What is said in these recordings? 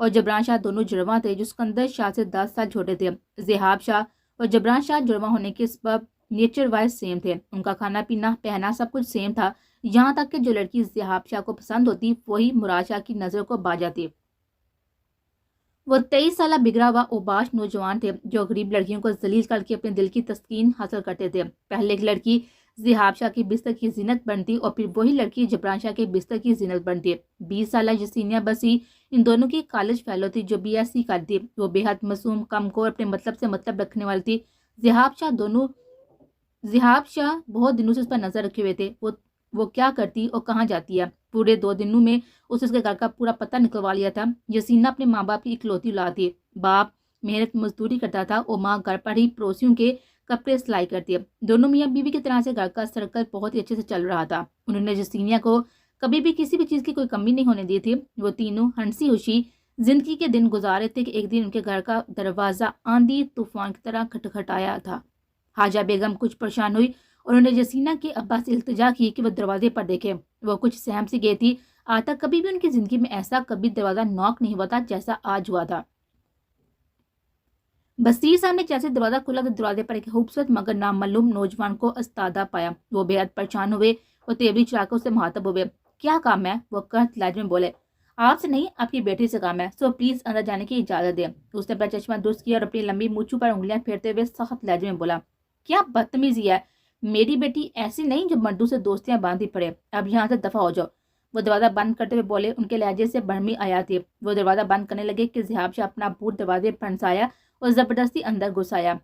اور جبران شاہ دونوں جڑواں تھے جو سکندر شاہ سے 10 سال چھوٹے تھے۔ ذہاب شاہ اور جبران شاہ جڑواں ہونے کے سبب نیچر وائز سیم تھے، ان کا کھانا پینا پہنا سب کچھ سیم تھا، یہاں تک کہ جو لڑکی ذہاب شاہ کو پسند ہوتی وہی مراد شاہ کی نظر کو با جاتی۔ وہ 23 سالہ بگڑا ہوا اوباش نوجوان تھے جو غریب لڑکیوں کو ذلیل کر کے اپنے دل کی تسکین حاصل کرتے تھے۔ پہلے ایک لڑکی ذہاب شاہ کی بستر کی زینت بنتی اور پھر وہی لڑکی جبران شاہ کے بستر کی زینت بنتی۔ 20 سالہ یسینیہ بسی ان دونوں کی کالج فیلو تھی جو بی ایس سی کرتی۔ وہ بے حد معصوم، کم کور، اپنے مطلب سے مطلب رکھنے والی تھی۔ ذہاب شاہ بہت دنوں سے اس پر نظر رکھے ہوئے تھے، وہ کیا کرتی اور کہاں جاتی ہے۔ پورے 2 دنوں میں اس کے گھر کا پورا پتہ نکلوا لیا تھا۔ یسینہ اپنے ماں باپ کی اکلوتی اولاد تھی۔ باپ محنت مزدوری کرتا تھا اور ماں گھر پر ہی پڑوسیوں کے کپڑے سلائی کرتی ہے۔ دونوں میاں بیوی کی طرح سے گھر کا سرکل بہت ہی اچھے سے چل رہا تھا۔ انہوں نے یسینیہ کو کبھی بھی کسی بھی چیز کی کوئی کمی نہیں ہونے دی تھی۔ وہ تینوں ہنسی خوشی زندگی کے دن گزارے تھے کہ ایک دن ان کے گھر کا دروازہ آندھی طوفان کی طرح کھٹکھٹایا تھا۔ حاجہ بیگم کچھ پریشان ہوئی اور انہوں نے یسینہ کے ابا سے التجا کی کہ وہ دروازے پر دیکھے۔ وہ کچھ سہم سی گئی تھی، آج تک کبھی بھی ان کی زندگی میں ایسا کبھی دروازہ نوک نہیں ہوا تھا جیسا آج ہوا تھا۔ بصیر صاحب نے جیسے دروازہ کھلا تو دروازے پر ایک خوبصورت مگر نامعلوم نوجوان کو استادہ پایا۔ وہ بے حد پریشان ہوئے، وہ تیوری چلا کر اس سے مخاطب ہوئے۔ کیا کام ہے؟ وہ کرت لہجے میں بولے۔ آپ سے نہیں، آپ کی بیٹی سے کام ہے، سو پلیز اندر جانے کی اجازت دیں۔ اس نے اپنا چشمہ درست کیا اور اپنی لمبی مونچھوں پر انگلیاں پھیرتے ہوئے سخت لہجے میں بولا، کیا بدتمیزی ہے، میری بیٹی ایسی نہیں جو مردوں سے دوستیاں باندھی پڑے، اب یہاں سے دفع ہو جاؤ۔ وہ دروازہ بند کرتے ہوئے بولے، ان کے لہجے سے برہمی آیا تھی۔ وہ دروازہ بند کرنے لگے کہ ذہاب شاہ اپنا بوٹ دروازے پر پھنسایا اور زبردستی اندر گھسایا۔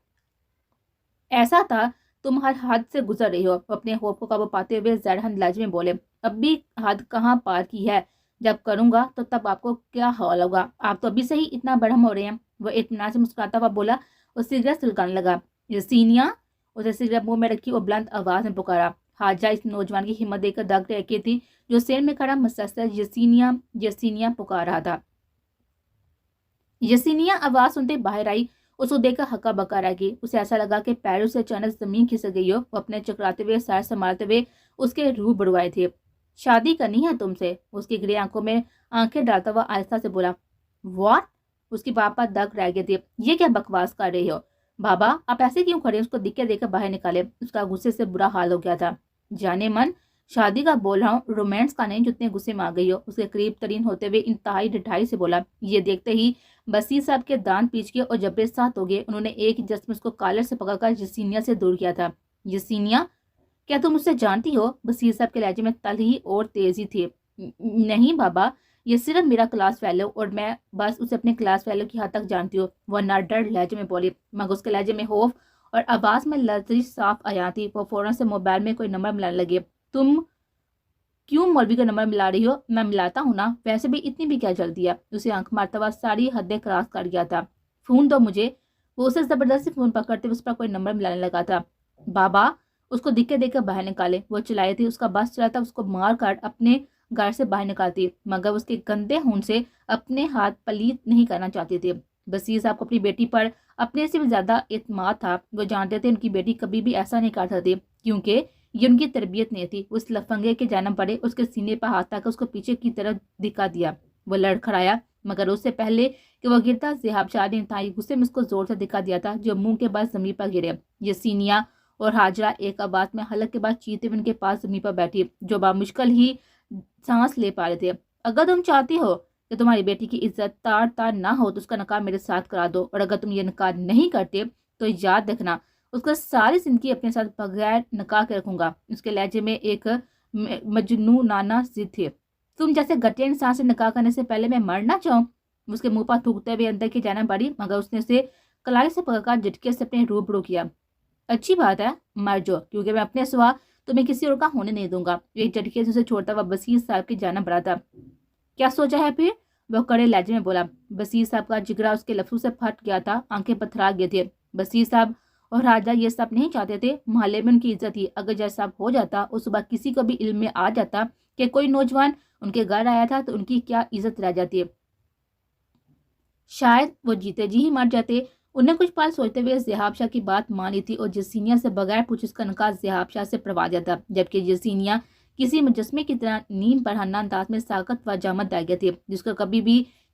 ایسا تھا تم ہر حد سے گزر رہی ہو۔ وہ اپنے خوف کو قابو پاتے ہوئے زہرہن لہجے میں بولے، اب بھی حد کہاں پار کی ہے، جب کروں گا تو تب آپ کو کیا حال ہوگا، آپ تو ابھی سے ہی اتنا برہم ہو رہے ہیں۔ وہ اطمینان سے مسکراتا ہوا بولا اور سگریٹ سلگانے لگا۔ یسینیہ، اسے سگریٹ منہ میں رکھی اور بلند آواز میں پکارا۔ حاجہ اس نوجوان کی ہمت دیکھ کر دگ رہی تھی جو سیر میں کھڑا مسلسل یسینیہ پکار رہا تھا۔ یسینیہ آواز سنتے باہر آئی، اس کو دیکھ کر ہکا بکا رہ گئی۔ اسے ایسا لگا کہ پیروں سے اچانک زمین کھسک گئی ہو۔ وہ اپنے چکراتے ہوئے سر سنبھالتے ہوئے اس کے روبرو آئے تھے۔ شادی کرنی ہے تم سے؟ اس کی گرے آنکھوں میں آنکھیں ڈالتا ہوا آہستہ سے بولا۔ واٹ؟ اس کی بات پر دگ رہ گئی تھی۔ یہ کیا بکواس کر رہی ہو؟ بابا آپ ایسے کیوں کھڑے؟ اس کو دکھے دے کر باہر نکالے۔ اس کا غصے سے برا حال ہو گیا تھا۔ جانے من، شادی کا بول رہا ہوں، رومانس کا نہیں، جتنے غصے میں آ گئی ہو۔ اس کے قریب ترین ہوتے ہوئے انتہائی ڈٹھائی سے بولا۔ یہ دیکھتے ہی بصیر صاحب کے دانت پیچ گئے اور جبڑے سخت ہو گئے۔ انہوں نے ایک ہی جس میں اس کو کالر سے پکڑ کر یسینیہ سے دور کیا تھا۔ یسینیہ، کیا تم اسے جانتی ہو؟ بصیر صاحب کے لہجے میں تلخی اور تیزی تھی۔ نہیں بابا، یہ صرف میرا کلاس فیلو اور میں بس اسے اپنے کلاس فیلو کی حد تک جانتی ہوں، وہ ناڈر لہجے میں بولی، مگر اس کے لہجے میں خوف اور آواز میں لرزش صاف آیا تھی۔ وہ فوراً سے موبائل میں کوئی نمبر ملانے لگے۔ تم کیوں مولوی کا نمبر ملا رہی ہو؟ میں ملاتا ہوں نا، ویسے بھی اتنی بھی کیا جلدی ہے؟ اسے آنکھ مارتا ہوا ساری حدیں کراس کر گیا تھا۔ فون دو مجھے۔ وہ اسے زبردستی فون پکڑتے ہوئے اس پر کوئی نمبر ملانے لگا تھا۔ بابا اس کو دکھے دے کر باہر نکالے۔ وہ چلائی تھی، اس کا بس چلا تھا اس کو مار کر اپنے گھر سے باہر نکالتی، مگر اس کے گندے خون سے اپنے ہاتھ پلیت نہیں کرنا چاہتی تھی۔ بصیر صاحب کو اپنی بیٹی پر اپنے سے بھی زیادہ اعتماد تھا۔ وہ جانتے تھے ان کی بیٹی کبھی بھی ایسا نہیں کر سکتی کیونکہ یہ ان کی تربیت نہیں تھی۔ اس لفنگے کے جانب پڑے، اس کے سینے پر ہاتھ تک اس کو پیچھے کی طرف دکھا دیا۔ وہ لڑکھڑایا، مگر اس سے پہلے کہ وہ گرتا، ذہاب شاہ نے انتہائی غصے میں اس کو زور سے دکھا دیا تھا جو منہ کے بعد زمین پر گرے۔ یسینیہ اور حاجرہ ایک آواز میں حلق کے بعد چیتے ہوئے ان کے پاس زمین پر بیٹھی جو بامشکل ہی سانس لے پا رہے تھے۔ اگر تم چاہتی ہو کہ تمہاری بیٹی کی عزت تار نہ ہو تو اس کا نکاح میرے ساتھ کرا دو، اور اگر تم یہ نکاح نہیں کرتے تو یاد رکھنا اس کا ساری زندگی اپنے ساتھ بغیر نکاح کے رکھوں گا۔ اس کے لہجے میں ایک مجنونانہ ضد تھی۔ تم جیسے گھٹیا انسان سے نکاح کرنے سے پہلے میں مر نہ جاؤں؟ اس کے منہ پر تھوکتے ہوئے اندر کی جانب بڑھی، مگر اس نے اسے کلائی سے پکڑ کر جھٹکے سے اپنے روبرو کیا۔ اچھی بات ہے، مر جاؤ، کیونکہ میں اپنے سوا تمہیں کسی اور کا ہونے نہیں دوں گا۔ ایک جھٹکے سے اسے چھوڑتا ہوا بصیر صاحب کی جانب بڑھا تھا۔ کیا سوچا ہے پھر؟ وہ کڑے لہجے میں بولا۔ بصیر صاحب کا جگرا اس کے لفظوں سے پھٹ گیا تھا، آنکھیں پتھرا گئے تھے۔ بصیر صاحب اور راجہ یہ سب نہیں چاہتے تھے، محلے میں ان کی عزت تھی۔ اگر جیسا ہو جاتا اور صبح کسی کو بھی علم میں آ جاتا کہ کوئی نوجوان ان کے گھر آیا تھا تو ان کی کیا عزت رہ جاتی ہے؟ شاید وہ جیتے جی ہی مر جاتے۔ انہیں کچھ پال سوچتے ہوئے ذہاب شاہ کی بات مانی تھی اور یسینیہ سے بغیر پوچھے اس کا نکاح ذہاب شاہ سے پڑوا دیا تھا، جبکہ یسینیہ کسی مجسمے کی طرح نیم برہنہ انداز میں ساکت و جامد رہ گئی تھی جس کو کبھی بھی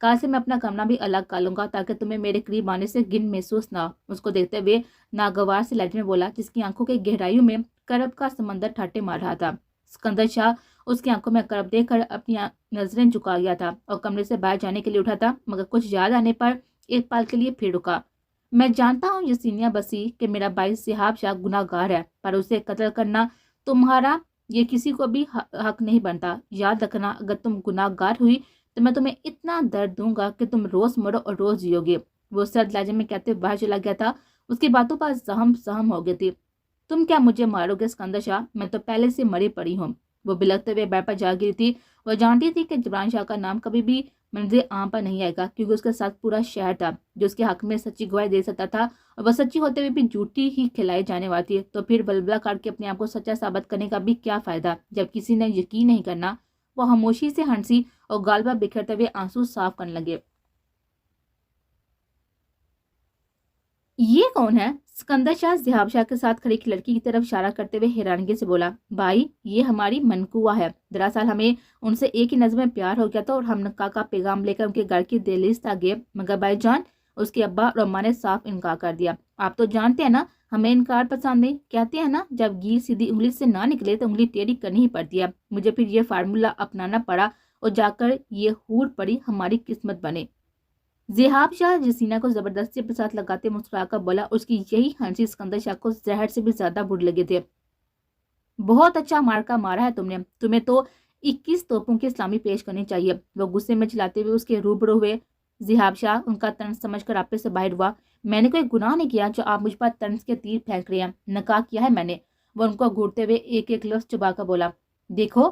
کل سے میں اپنا کمرہ بھی الگ کر لوں گا تاکہ تمہیں میرے قریب آنے سے گن محسوس نہ ہو۔ اس کو دیکھتے ہوئے ناگوار سے لہجے میں بولا، جس کی آنکھوں کی گہرائیوں میں کرب کا سمندر ٹھاٹے مار رہا تھا۔ سکندر شاہ اس کی آنکھوں میں کرب دیکھ کر اپنی نظریں جھکا گیا تھا اور کمرے سے باہر جانے کے لیے اٹھا تھا، مگر کچھ یاد آنے پر ایک پل کے لیے پھر رکا۔ میں جانتا ہوں یسینیا بسی کہ میرا بھائی صحاب شاہ گناہ گار ہے، پر اسے قتل کرنا تمہارا یہ کسی کو بھی حق نہیں بنتا۔ یاد رکھنا، اگر تم گناہ گار ہوئی تو میں تمہیں اتنا درد دوں گا کہ تم روز مرو اور روز جیو گے۔ وہ سرد لہجے میں کہتے باہر چلا گیا تھا۔ اس کی باتوں پر سہم ہو گئی تھی۔ تم کیا مجھے مارو گے سکندر شاہ؟ میں تو پہلے سے مری پڑی ہوں۔ وہ بلکتے ہوئے بیڈ پر جا گری تھی۔ وہ جانتی تھی کہ جبران شاہ کا نام کبھی بھی منظر عام پر نہیں آئے گا، کیونکہ اس کے ساتھ پورا شہر تھا جو اس کے حق میں سچی گواہی دے سکتا تھا، اور وہ سچی ہوتے ہوئے بھی جھوٹی ہی کھلائی جانے والی تھی۔ تو پھر بلبلا کر کے اپنے آپ کو سچا ثابت کرنے کا بھی کیا فائدہ جب کسی نے یقین نہیں کرنا؟ وہ خاموشی سے ہنسی اور غالبا بکھرتے ہوئے آنسو صاف کرنے لگے۔ یہ کون ہے؟ سکندر شاہ ذہاب شاہ کے ساتھ کھڑی لڑکی کی طرف اشارہ کرتے ہوئے حیرانگی سے بولا، بھائی یہ ہماری منقوہ ہے۔ دراصل ہمیں ان سے ایک ہی نظر میں پیار ہو گیا تھا اور ہم نکاح کا پیغام لے کر ان کے گھر کی دہلیز تک گئے، مگر بھائی جان اس کے ابا اور اماں نے صاف انکار کر دیا۔ آپ تو جانتے ہیں نا ہمیں انکار پسند نہیں، کہتے ہیں نا جب گھی سیدھی انگلی سے نہ نکلے تو انگلی ٹیڑھی کرنی ہی پڑتی ہے۔ مجھے پھر یہ فارمولا اپنانا پڑا اور جا کر یہ حور پڑی ہماری قسمت بنے۔ ذہاب شاہ یسینیا کو زبردستی اپنے ساتھ لگاتے مسکرا کر بولا۔ اس کی یہی ہنسی سکندر شاہ کو زہر سے بھی زیادہ بری لگے تھے۔ بہت اچھا مارکا مارا ہے تم نے، تمہیں تو 21 توپوں کی اسلامی پیش کرنی چاہیے۔ وہ غصے میں چلاتے ہوئے اس کے روبرو ہوئے۔ ذہاب شاہ ان کا طنز سمجھ کر آپے سے باہر ہوا۔ میں نے کوئی گناہ نہیں کیا جو آپ مجھ پر طنز کے تیر پھینک رہے ہیں، نکاح کیا ہے میں نے۔ وہ ان کو گھورتے ہوئے ایک ایک لفظ چبا کر بولا، دیکھو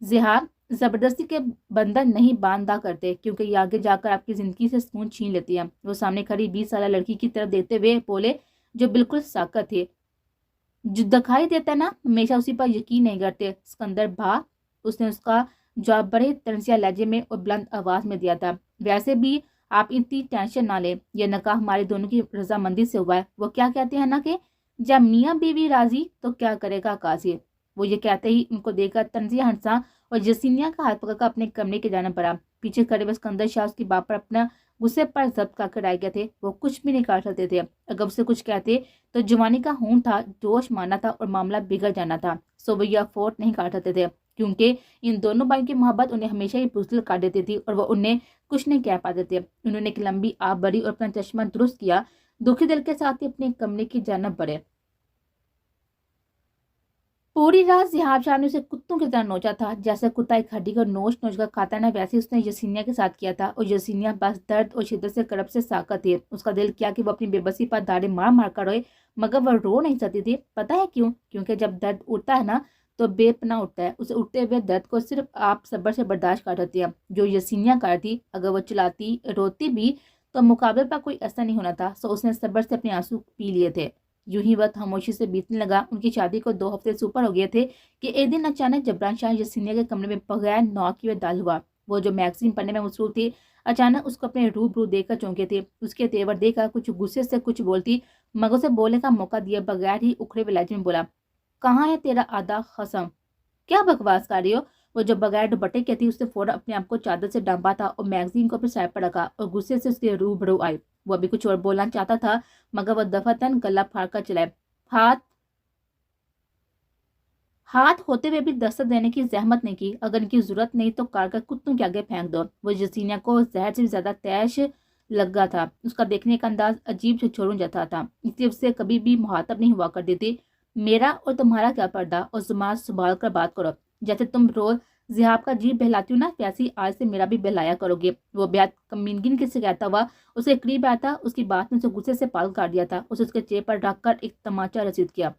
ذہاب، زبردستی کے بندھن نہیں باندھا کرتے، کیونکہ یہ آگے جا کر آپ کی زندگی سے سکون چھین لیتی ہے۔ وہ سامنے کھڑی 20 سالہ لڑکی کی طرف دیکھتے ہوئے بولے جو بالکل ساکت تھے، جو دکھائی دیتا ہے نا ہمیشہ اسی پر یقین نہیں کرتے۔ سکندر بھا، اس نے اس کا جواب بڑے طنزیہ لہجے میں اور بلند آواز میں دیا تھا۔ ویسے بھی آپ اتنی ٹینشن نہ لیں، یہ نکاح ہمارے دونوں کی رضامندی سے ہوا ہے۔ وہ کیا کہتے ہیں نا کہ جب میاں بیوی راضی تو کیا کرے گا قاضی۔ وہ یہ کہتے ہی ان کو دیکھ کر طنزیہ ہنسا اور یسینیا کا ہاتھ پکڑ کر اپنے کمرے کی جانب بڑھا۔ پیچھے کھڑے ہوئے سکندر شاہ اس کی بات پر اپنا غصے پر ضبط کر کے رہ گئے تھے۔ وہ کچھ بھی نہیں کر سکتے تھے، اگر اسے کچھ کہتے تو جوانی کا خون تھا، جوش مارنا تھا اور معاملہ بگڑ جانا تھا۔ سو وہ یہ افورڈ نہیں کر سکتے تھے، کیونکہ ان دونوں بھائیوں کی محبت انہیں ہمیشہ ہی بزدل کر دیتی تھی اور وہ انہیں کچھ نہیں کہہ پاتے تھے۔ انہوں نے ایک لمبی آب بھری اور اپنا چشمہ درست کیا، دکھی دل کے ساتھ ہی اپنے کمرے کی جانب بڑھے۔ پوری رات ذہاب شاہ نے اسے کتوں کی طرح نوچا تھا، جیسے کتا ایک ہڈی کو نوچ کر کھاتا ہے نا، ویسے اس نے یسینیا کے ساتھ کیا تھا، اور یسینیا بس درد اور شدت سے کرب سے ساکت تھی۔ اس کا دل کیا کہ وہ اپنی بے بسی پر داڑے مار مار کر روئے، مگر وہ رو نہیں سکتی تھی۔ پتہ ہے کیوں؟ کیونکہ جب درد اٹھتا ہے نا تو بے پناہ اٹھتا ہے۔ اسے اٹھتے ہوئے درد کو صرف آپ صبر سے برداشت کر سکتی ہیں، جو یسینیا کر تھی۔ اگر وہ چلاتی روتی بھی تو مقابلے پر کوئی اثر نہیں ہونا تھا، سو اس نے صبر سے اپنے آنسو پی لیے تھے۔ یوں ہی وقت خاموشی سے بیتنے لگا۔ ان کی شادی کو 2 ہفتے سے اوپر ہو گئے تھے کہ ایک دن اچانک جبران شاہ یسینیا کے کمرے میں بغیر نوک کیے داخل ہوا۔ وہ جو میگزین پڑھنے میں مصروف تھی، اچانک اس کو اپنے روبرو دیکھ کر چونکے تھے۔ اس کے تیور دیکھ کر کچھ غصے سے کچھ بولتی، مگر اسے بولنے کا موقع دیے بغیر ہی اکھڑے ہوئے لہجے میں بولا، کہاں ہے تیرا آدھا خصم؟ کیا بکواس کر رہی ہو؟ وہ جو بغیر دوپٹے کی تھی، اس نے فوراً اپنے آپ کو چادر سے ڈھانپا تھا اور میگزین کو اپنے سائے پر رکھا اور غصے سے اس کے روبرو آئی۔ وہ ابھی کچھ اور بولنا چاہتا تھا، مگر وہ دفعتاً گلا پھاڑ کر چلائے۔ ہاتھ ہوتے ہوئے بھی دستک دینے کی زحمت نہیں کی۔ اگر ان کی ضرورت نہیں تو کاٹ کر کتوں کے آگے پھینک دو۔ وہ یسینیا کو زہر سے بھی زیادہ تیش لگا تھا۔ اس کا دیکھنے کا انداز عجیب سے چھوڑوں جاتا تھا، اس لیے اس سے کبھی بھی مخاطب نہیں ہوا کرتی تھی۔ میرا اور تمہارا کیا پردہ، اور زبان سنبھال کر بات کرو۔ جیسے تم روز ذہاب کا جی بہلاتی ہو نا، ویسے آج سے میرا بھی بہلایا کرو گے۔ وہ بیعت کمینگی سے کہتا ہوا اس کے قریب آیا تھا۔ اس کی بات نے اسے غصے سے پاگل کر دیا تھا۔ اسے اس کے چہرے پر رکھ کر ایک تماچا رسید کیا۔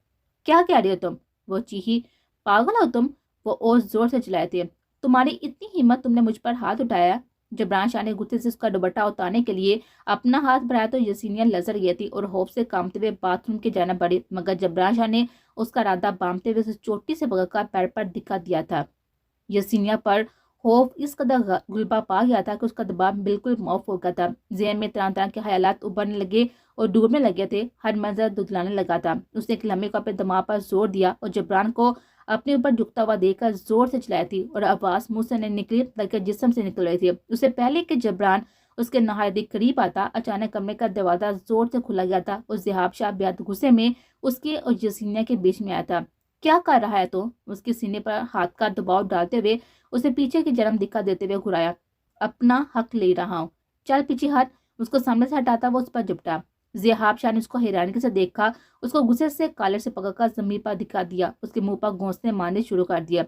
کیا کہہ رہی ہو تم؟ وہ چیخی۔ پاگل ہو تم؟ وہ اور زور سے چلائے تھے۔ تمہاری اتنی ہمت، تم نے مجھ پر ہاتھ اٹھایا؟ جبران شاہ نے غصے سے اس کا دوپٹہ اتارنے کے لیے اپنا ہاتھ بڑھایا تو یسینیا لرز گئی تھی اور خوف سے کانپتے ہوئے باتھ روم کی جانب بڑھی، مگر جبران شاہ نے اس کا ارادہ بامتے ہوئے اسے چوٹی سے پکڑ کر پیر پر دکھا دیا تھا۔ یسینیا پر خوف اس قدر غلبہ پا گیا تھا کہ اس کا دباؤ بالکل معاف ہو گیا تھا۔ ذہن میں طرح طرح کے خیالات ابھرنے لگے اور ڈوبنے لگے تھے۔ ہر منظر دھندلانے لگا تھا۔ اس نے ایک لمحے کو اپنے دماغ پر زور دیا اور جبران کو اپنے اوپر جھکتا ہوا دیکھ کر زور سے چلائی تھی اور آواز منہ سے نہیں نکلی بلکہ جسم سے نکل رہی تھی۔ اسے پہلے کہ جبران اس کے نہایت قریب آتا، اچانک کمرے کا دروازہ زور سے کھلا گیا تھا اور ذہاب شاہ بےحد غصے میں اس کے اور یسینیہ کے بیچ میں آیا تھا۔ کیا کر رہا ہے تو؟ اس کے سینے پر ہاتھ کا دباؤ ڈالتے ہوئے اسے پیچھے کی جرم دکھا دیتے ہوئے گھرایا۔ اپنا حق لے رہا ہوں، چل پیچھے ہٹ۔ اس کو سامنے سے ہٹاتا وہ اس پر جپٹا۔ ذہاب شاہ نے اس کو حیرانگی سے دیکھا، اس کو غصے سے کالر سے پکڑ کر زمین پر دکھا دیا، اس کے منہ پر گھونسنے مارنے شروع کر دیا۔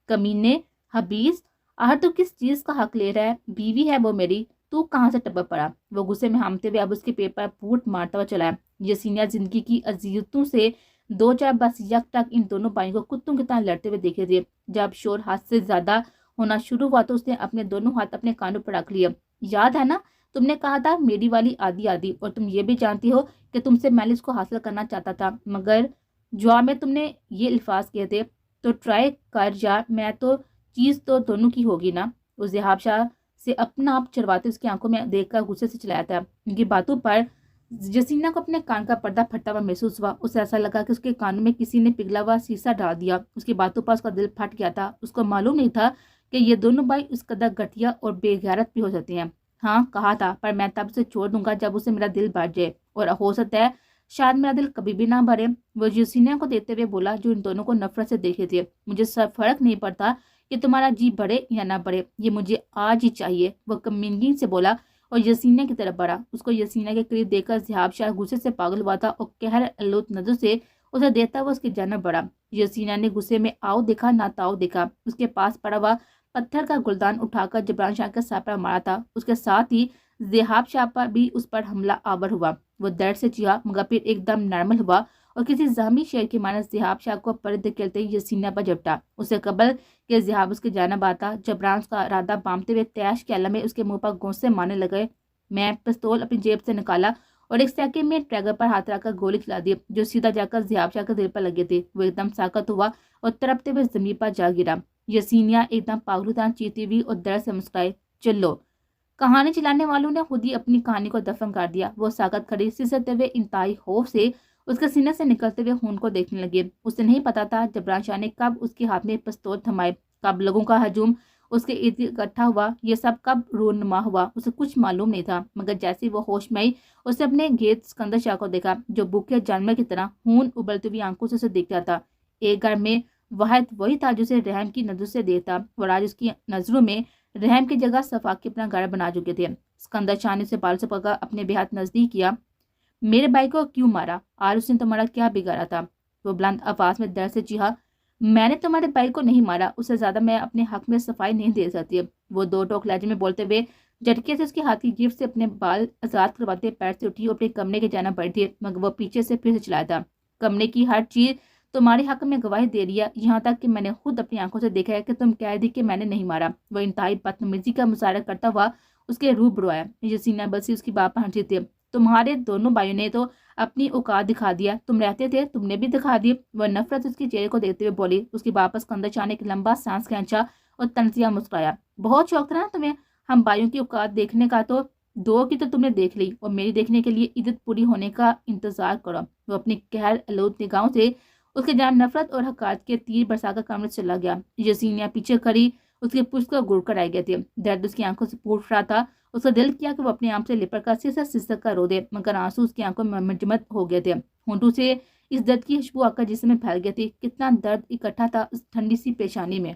کمینے، حبیث، آخر تو کس چیز کا حق لے رہا ہے؟ بیوی ہے وہ میری، تو کہاں سے ٹپک پڑا؟ وہ غصے میں ہامتے ہوئے اب اس کے پیٹ پر پھوٹ مارتا ہوا چلا۔ یسینیہ زندگی کی اذیتوں سے دو چار بس یک تک ان دونوں بھائیوں کو کتوں کی طرح لڑتے ہوئے دیکھے تھے۔ جب شور حد سے زیادہ ہونا شروع ہوا تو اس نے اپنے دونوں ہاتھ اپنے کانوں پر رکھ لیا۔ یاد ہے نا، تم نے کہا تھا میری والی آدھی آدھی، اور تم یہ بھی جانتی ہو کہ تم سے میں اس کو حاصل کرنا چاہتا تھا، مگر جواب میں تم نے یہ الفاظ کہے تھے، تو ٹرائی کر جا، میں تو چیز تو دونوں کی ہوگی نا۔ اس ذہاب شاہ سے اپنا آپ چرواتے اس کی آنکھوں میں دیکھ کر غصے سے چلایا تھا۔ ان کی باتوں پر یسینیہ کو اپنے کان کا پردہ پھٹا ہوا محسوس ہوا۔ اسے ایسا لگا کہ اس کے کانوں میں کسی نے پگھلا ہوا سیسا ڈال دیا۔ اس کی باتوں پر اس کا دل پھٹ گیا تھا۔ اس کو معلوم نہیں تھا کہ یہ دونوں بھائی اس قدر گھٹیا اور بے غیرت بھی ہو سکتے ہیں۔ ہاں کہا تھا، پر میں تب اسے چھوڑ دوں گا جب اسے میرا دل بھر جائے، اور ہو سکتا ہے شاید میرا دل کبھی بھی نہ بھرے۔ وہ یسینیہ کو دیتے ہوئے بولا جو ان دونوں کو نفرت سے دیکھے تھے، مجھے سب فرق نہیں پڑتا کہ تمہارا جی بڑھے یا نہ بڑھے، یہ مجھے آج ہی چاہیے۔ وہ کمینگی سے بولا اور یسینیہ کی طرف بڑھا۔ اس کو یسینیہ کے قریب دیکھ کر ذہاب شاہ غصے سے پاگل ہوا تھا اور قہر آلود نظر سے اسے دیکھتا ہوا اس کی جانب بڑھا۔ یسینیہ نے غصے میں آؤ دیکھا نہ تاؤ دیکھا۔ اس کے پاس پڑا ہوا پتھر کا گلدان اٹھا کر جبران شاہ کے سر پر مارا تھا۔ اس کے ساتھ ہی ذہاب شاہ پر بھی اس پر حملہ آور ہوا۔ وہ درد سے چیخا مگر پھر ایک دم نرمل ہوا اور کسی زخمی شیر کی مانند ذہاب شاہ کو پر دھکیلتے ہی یسینیہ پر جھپٹا۔ اسے قبل کہ ذہاب اس کی جانب آتا، جبران اس کا ارادہ بامتے ہوئے تیش کے عالم میں اس کے منہ پر گونسے مارنے لگے۔ میں پستول اپنی جیب سے نکالا اور ایک سیکنڈ میں ٹریگر پر ہاتھ رکھ کر گولی چلا دی جو سیدھا جا کر ذہاب شاہ کے دل پر لگی تھی۔ وہ ایک دم ساکت ہوا اور تڑپتے ہوئے زمین پر جا گرا۔ یسینیہ ایک دم پاگلوں طرح چیختی ہوئی اور درد سے مسکرائی۔ چلو، کہانی چلانے والوں نے خود ہی اپنی کہانی کو دفن کر دیا۔ وہ ساکت کھڑی سسرتے ہوئے انتہائی خوف سے اس کے سینے سے نکلتے ہوئے خون کو دیکھنے لگے۔ اسے نہیں پتا تھا جبران شاہ نے کب اس کے ہاتھ میں پستول تھمائے، کب لوگوں کا ہجوم اس کے ارد گرد اکٹھا ہوا، یہ سب کب رونما ہوا، اسے کچھ معلوم نہیں تھا۔ مگر جیسے وہ ہوش میں آئی، اس نے اپنے گھیرد سکندر شاہ کو دیکھا جو بھوکے جانور کی طرح خون ابلتی ہوئی آنکھوں سے اسے دیکھ رہا تھا۔ ایک گھر میں واحد وہی تھا جو اسے رحم کی نظر سے دیکھتا، اور آج اس کی نظروں میں رحم کی جگہ صفاقی اپنا گھر بنا چکے تھے۔ سکندر شاہ نے اسے بال سے پکڑ اپنے بے حد نزدیک کیا۔ میرے بھائی کو کیوں مارا؟ آج اس نے تمہارا کیا بگاڑا تھا؟ وہ بلند آواز میں درد سے چیخا۔ میں نے تمہارے بھائی کو نہیں مارا، اس سے زیادہ میں اپنے حق میں صفائی نہیں دے سکتی۔ وہ دو ٹوک لہجے میں بولتے ہوئے جھٹکے سے اس کے ہاتھ کی گرفت سے اپنے بال آزاد کرواتے پیر سے اٹھی اور اپنے کمرے کے جانب بڑھی، مگر وہ پیچھے سے پھر سے چلایا تھا۔ کمرے کی ہر چیز تمہارے حق میں گواہی دے رہی ہے، یہاں تک کہ میں نے خود اپنی آنکھوں سے دیکھا ہے کہ تم کہہ دی کہ میں نے نہیں مارا۔ وہ انتہائی بدتمیزی کا مظاہرہ کرتا ہوا اس کے روبرو آیا۔ یسینیہ بلسی اس کی بات پر ہنسی تھی۔ تمہارے دونوں بھائیوں نے تو اپنی اوقات دکھا دیا، تم رہتے تھے تم نے بھی دکھا دی۔ وہ نفرت اس کے چہرے کو دیکھتے ہوئے بولی۔ اس کی بات پر سکندر شاہ نے ایک لمبا سانس کھینچا اور تنزیہ مسکرایا۔ بہت شوق تھا نا تمہیں ہم بھائیوں کی اوقات دیکھنے کا، تو دو کی تو تم نے دیکھ لی، اور میری دیکھنے کے لیے عدت پوری ہونے کا انتظار کرو۔ وہ اپنی قہر آلود نگاہوں سے اس کے جانب نفرت اور حقارت کے تیر برسا کر کمرے سے چلا گیا۔ یسینیہ پیچھے کھڑی اس کی پشت کو گڑ کر آئی گئے تھے۔ درد اس کی آنکھوں سے پھوٹ رہا تھا۔ اس کا دل کیا کہ وہ اپنے آپ سے لپٹ کر سسک کر رو دے، مگر آنسو اس کی آنکھوں میں منجمد ہو گئے تھے۔ ہونٹوں سے اس درد کی خوشبو آ کر جسم میں پھیل گئی تھی۔ کتنا درد اکٹھا تھا اس ٹھنڈی سی پیشانی میں۔